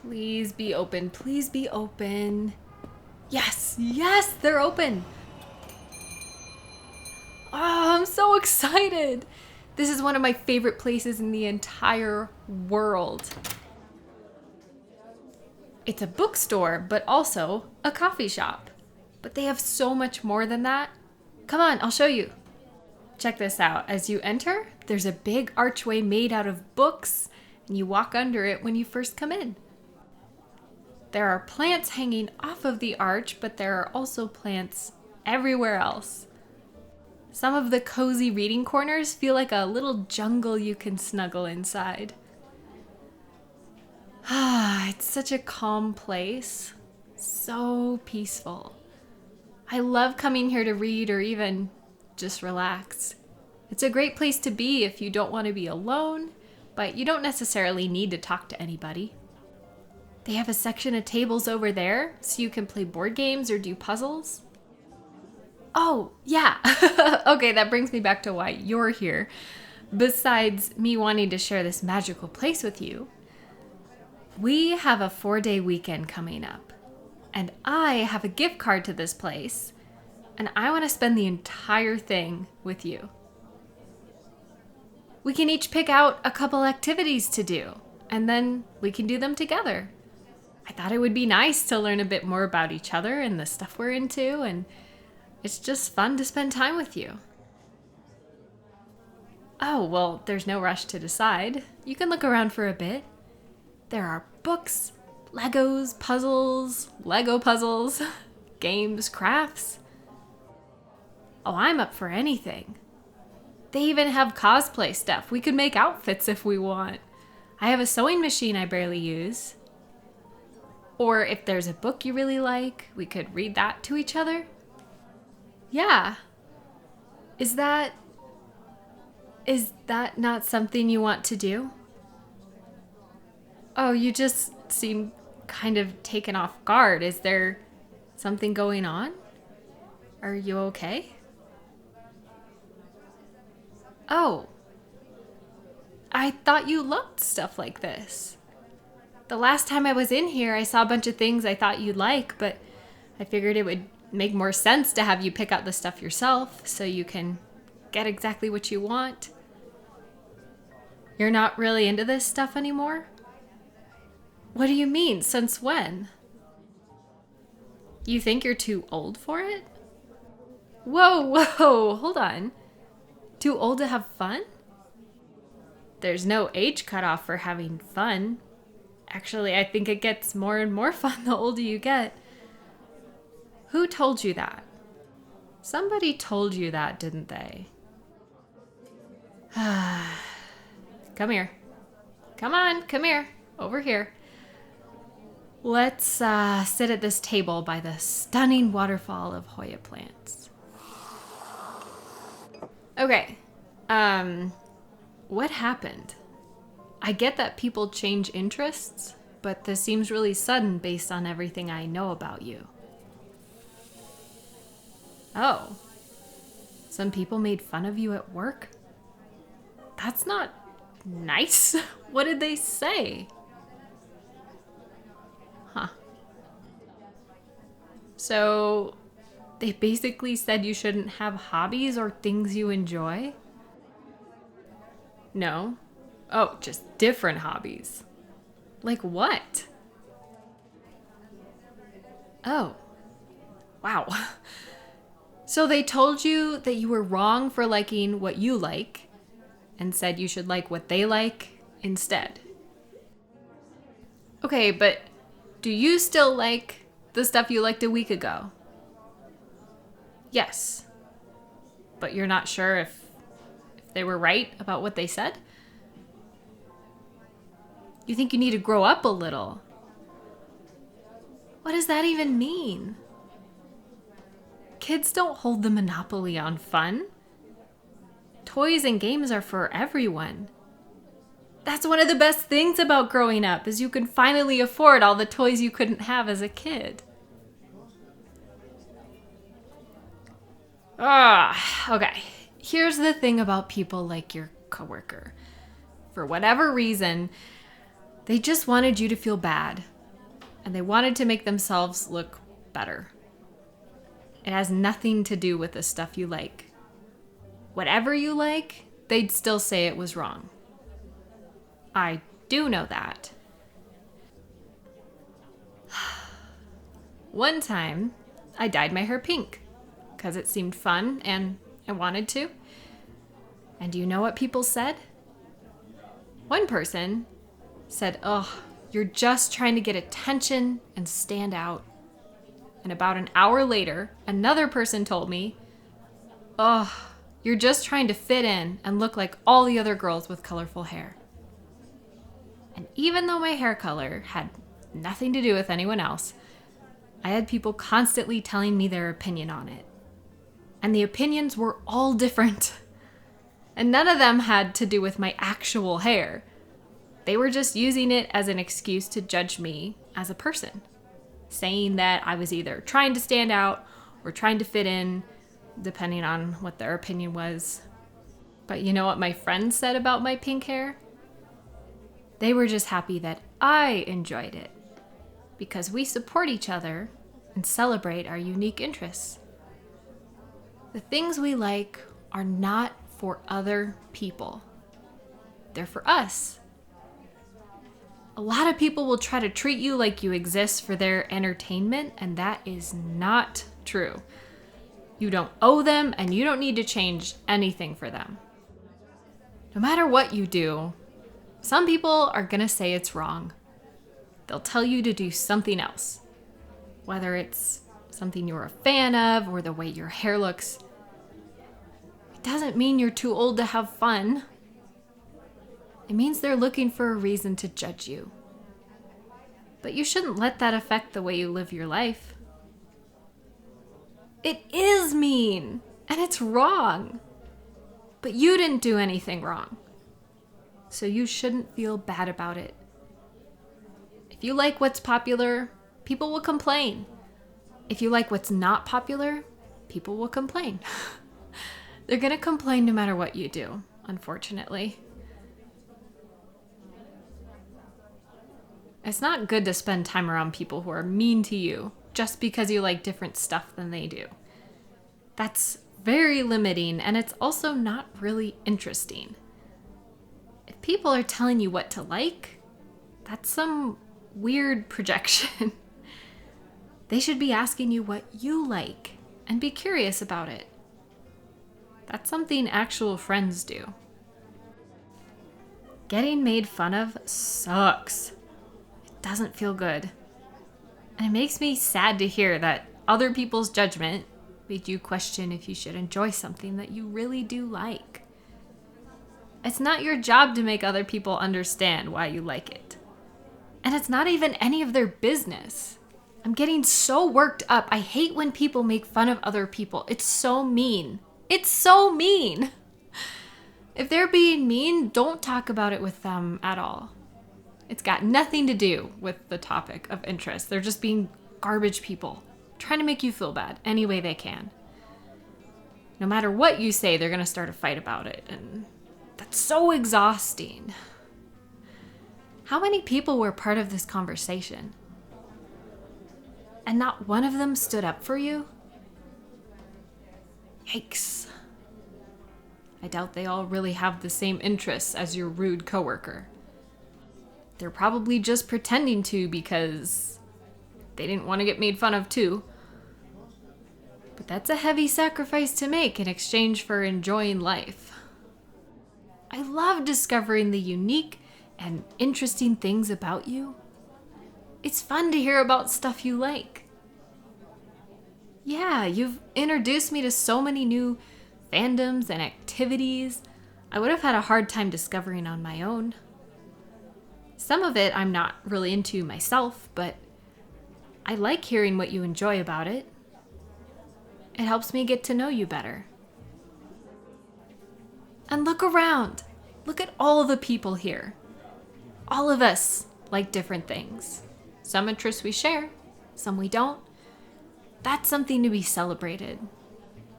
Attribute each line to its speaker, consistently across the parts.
Speaker 1: Please be open. Please be open. Yes, yes, they're open. Oh, I'm so excited. This is one of my favorite places in the entire world. It's a bookstore, but also a coffee shop. But they have so much more than that. Come on, I'll show you. Check this out. As you enter, there's a big archway made out of books, and you walk under it when you first come in. There are plants hanging off of the arch, but there are also plants everywhere else. Some of the cozy reading corners feel like a little jungle you can snuggle inside. It's such a calm place. So peaceful. I love coming here to read or even just relax. It's a great place to be if you don't want to be alone, but you don't necessarily need to talk to anybody. They have a section of tables over there so you can play board games or do puzzles. Oh, yeah. Okay, that brings me back to why you're here. Besides me wanting to share this magical place with you, we have a 4-day weekend coming up, and I have a gift card to this place, and I want to spend the entire thing with you. We can each pick out a couple activities to do, and then we can do them together. I thought it would be nice to learn a bit more about each other and the stuff we're into, and it's just fun to spend time with you. Oh, well, there's no rush to decide. You can look around for a bit. There are books, Legos, puzzles, Lego puzzles, games, crafts. Oh, I'm up for anything. They even have cosplay stuff. We could make outfits if we want. I have a sewing machine I barely use. Or if there's a book you really like, we could read that to each other. Yeah. Is that not something you want to do? Oh, you just seem kind of taken off guard. Is there something going on? Are you okay? Oh. I thought you loved stuff like this. The last time I was in here, I saw a bunch of things I thought you'd like, but I figured it would make more sense to have you pick out the stuff yourself so you can get exactly what you want. You're not really into this stuff anymore? What do you mean? Since when? You think you're too old for it? Whoa, hold on. Too old to have fun? There's no age cutoff for having fun. Actually, I think it gets more and more fun the older you get. Who told you that? Somebody told you that, didn't they? Come here. Come on, come here. Over here. Let's sit at this table by the stunning waterfall of Hoya plants. Okay. What happened? I get that people change interests, but this seems really sudden based on everything I know about you. Oh. Some people made fun of you at work? That's not nice. What did they say? Huh. So, they basically said you shouldn't have hobbies or things you enjoy? No. Oh, just different hobbies. Like what? Oh. Wow. So they told you that you were wrong for liking what you like and said you should like what they like instead. Okay, but do you still like the stuff you liked a week ago? Yes. But you're not sure if they were right about what they said? You think you need to grow up a little? What does that even mean? Kids don't hold the monopoly on fun. Toys and games are for everyone. That's one of the best things about growing up, is you can finally afford all the toys you couldn't have as a kid. Okay. Here's the thing about people like your coworker. For whatever reason, they just wanted you to feel bad and they wanted to make themselves look better. It has nothing to do with the stuff you like. Whatever you like, they'd still say it was wrong. I do know that. One time, I dyed my hair pink because it seemed fun and I wanted to. And do you know what people said? One person said, "Ugh, you're just trying to get attention and stand out." And about an hour later, another person told me, "Ugh, you're just trying to fit in and look like all the other girls with colorful hair." And even though my hair color had nothing to do with anyone else, I had people constantly telling me their opinion on it. And the opinions were all different. And none of them had to do with my actual hair. They were just using it as an excuse to judge me as a person, saying that I was either trying to stand out or trying to fit in, depending on what their opinion was. But you know what my friends said about my pink hair? They were just happy that I enjoyed it, because we support each other and celebrate our unique interests. The things we like are not for other people. They're for us. A lot of people will try to treat you like you exist for their entertainment, and that is not true. You don't owe them, and you don't need to change anything for them. No matter what you do, some people are gonna say it's wrong. They'll tell you to do something else, whether it's something you're a fan of or the way your hair looks. It doesn't mean you're too old to have fun. It means they're looking for a reason to judge you. But you shouldn't let that affect the way you live your life. It is mean, and it's wrong. But you didn't do anything wrong. So you shouldn't feel bad about it. If you like what's popular, people will complain. If you like what's not popular, people will complain. They're gonna complain no matter what you do, unfortunately. It's not good to spend time around people who are mean to you just because you like different stuff than they do. That's very limiting, and it's also not really interesting. If people are telling you what to like, that's some weird projection. They should be asking you what you like and be curious about it. That's something actual friends do. Getting made fun of sucks. It doesn't feel good. And it makes me sad to hear that other people's judgment made you question if you should enjoy something that you really do like. It's not your job to make other people understand why you like it. And it's not even any of their business. I'm getting so worked up. I hate when people make fun of other people. It's so mean. It's so mean. If they're being mean, don't talk about it with them at all. It's got nothing to do with the topic of interest. They're just being garbage people, trying to make you feel bad any way they can. No matter what you say, they're going to start a fight about it. And that's so exhausting. How many people were part of this conversation? And not one of them stood up for you? Yikes. I doubt they all really have the same interests as your rude coworker. They're probably just pretending to because they didn't want to get made fun of too. But that's a heavy sacrifice to make in exchange for enjoying life. I love discovering the unique and interesting things about you. It's fun to hear about stuff you like. Yeah, you've introduced me to so many new fandoms and activities I would have had a hard time discovering on my own. Some of it I'm not really into myself, but I like hearing what you enjoy about it. It helps me get to know you better. And look around. Look at all the people here. All of us like different things. Some interests we share, some we don't. That's something to be celebrated.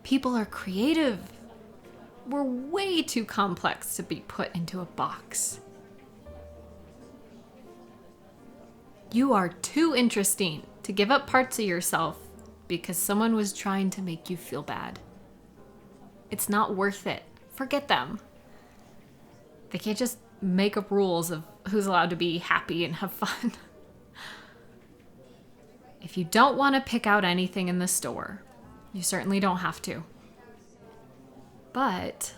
Speaker 1: People are creative. We're way too complex to be put into a box. You are too interesting to give up parts of yourself because someone was trying to make you feel bad. It's not worth it. Forget them. They can't just make up rules of who's allowed to be happy and have fun. If you don't want to pick out anything in the store, you certainly don't have to. But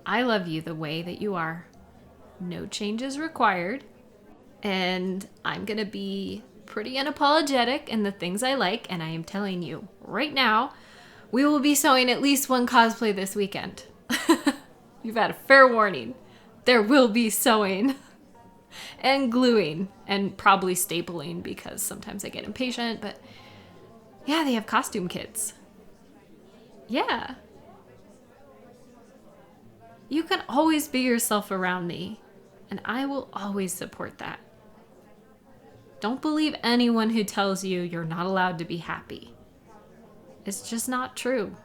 Speaker 1: I love you the way that you are. No changes required. And I'm going to be pretty unapologetic in the things I like. And I am telling you right now, we will be sewing at least one cosplay this weekend. You've had a fair warning. There will be sewing and gluing and probably stapling because sometimes I get impatient. But yeah, they have costume kits. Yeah. You can always be yourself around me, and I will always support that. Don't believe anyone who tells you you're not allowed to be happy. It's just not true.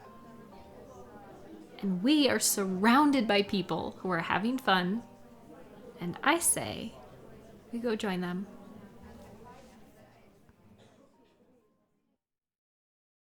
Speaker 1: And we are surrounded by people who are having fun, and I say we go join them.